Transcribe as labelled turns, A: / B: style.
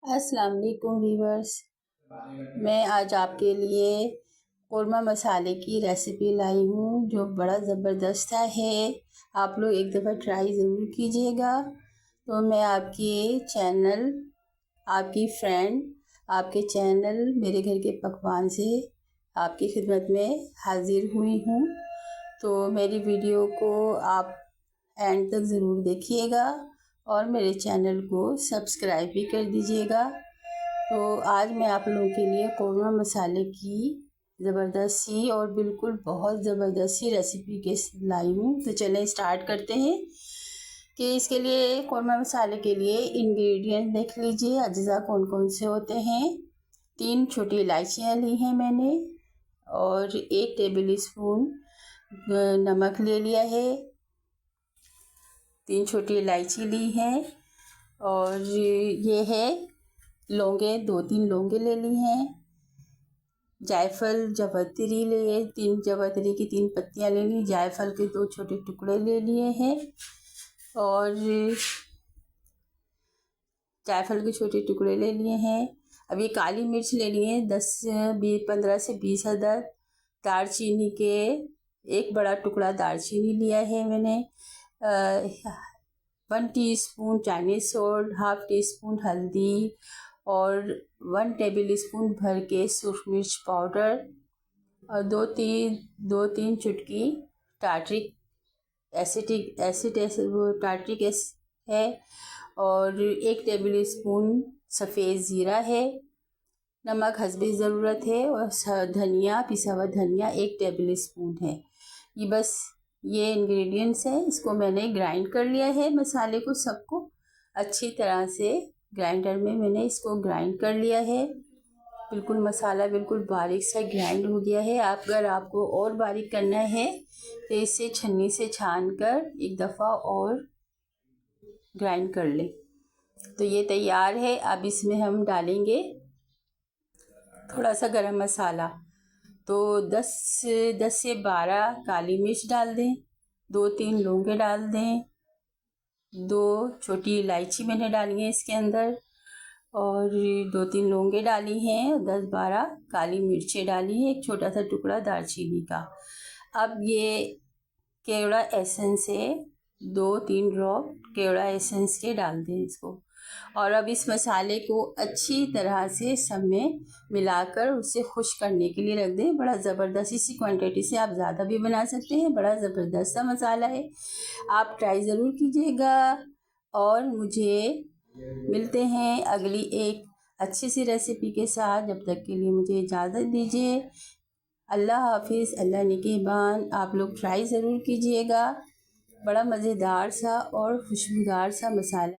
A: अस्सलाम वालेकुम वीवर्स, मैं आज आपके लिए कोरमा मसाले की रेसिपी लाई हूँ जो बड़ा ज़बरदस्त है। आप लोग एक दफ़ा ट्राई ज़रूर कीजिएगा। तो मैं आपकी चैनल, आपकी फ्रेंड, आपके चैनल मेरे घर के पकवान से आपकी खिदमत में हाज़िर हुई हूँ। तो मेरी वीडियो को आप एंड तक ज़रूर देखिएगा और मेरे चैनल को सब्सक्राइब भी कर दीजिएगा। तो आज मैं आप लोगों के लिए कोरमा मसाले की ज़बरदस्त सी और बिल्कुल बहुत ज़बरदस्त सी रेसिपी के लाई हूँ। तो चलें स्टार्ट करते हैं कि इसके लिए कोरमा मसाले के लिए इंग्रेडिएंट देख लीजिए, अज्जा कौन कौन से होते हैं। 3 छोटी इलायचियाँ ली हैं मैंने और 1 टेबल स्पून नमक ले लिया है। 3 छोटी इलायची ली हैं और ये है लौंगे, 2-3 लौंगे ले ली हैं। जायफल जवतरी ले 3 जवतरी की 3 पत्तियां ले ली। जायफल के 2 छोटे टुकड़े ले लिए हैं और जायफल के छोटे टुकड़े ले लिए हैं। अभी काली मिर्च ले लिए हैं 15 से 20 अदद। दालचीनी के 1 बड़ा टुकड़ा दालचीनी लिया है मैंने। 1 teaspoon Chinese salt, half tea spoon हल्दी और 1 टेबल स्पून भर के सूख मिर्च पाउडर और 2-3 चुटकी टार्ट्रिक एसिड टार्ट्रिक एसिड है और 1 टेबल स्पून सफ़ेद ज़ीरा है। नमक हस्बे ज़रूरत है और धनिया, पिसा हुआ धनिया 1 टेबल स्पून है। ये बस ये इंग्रेडिएंट्स हैं। इसको मैंने ग्राइंड कर लिया है, मसाले को सबको अच्छी तरह से ग्राइंडर में मैंने इसको ग्राइंड कर लिया है। बिल्कुल मसाला बिल्कुल बारीक सा ग्राइंड हो गया है। अगर आपको और बारीक करना है तो इसे छन्नी से छान कर एक दफ़ा और ग्राइंड कर लें। तो ये तैयार है। अब इसमें हम डालेंगे थोड़ा सा गरम मसाला। तो 10 से 12 काली मिर्च डाल दें, 2-3 लौंगे डाल दें, 2 छोटी इलायची मैंने डाली है इसके अंदर और 2-3 लौंगे डाली हैं, 10-12 काली मिर्चें डाली हैं, 1 छोटा सा टुकड़ा दालचीनी का। अब ये केवड़ा एसेंस है, 2-3 ड्रॉप केवड़ा एसेंस के डाल दें इसको और अब इस मसाले को अच्छी तरह से सब में मिलाकर उसे खुश्क करने के लिए रख दें। बड़ा ज़बरदस्त, इसी क्वांटिटी से आप ज़्यादा भी बना सकते हैं। बड़ा ज़बरदस्त सा मसाला है, आप ट्राई ज़रूर कीजिएगा और मुझे मिलते हैं अगली एक अच्छी सी रेसिपी के साथ। जब तक के लिए मुझे इजाज़त दीजिए। अल्लाह हाफिज़, अल्लाह निगहबान। आप लोग ट्राई ज़रूर कीजिएगा। बड़ा मज़ेदार सा और खुशबूदार सा मसाला।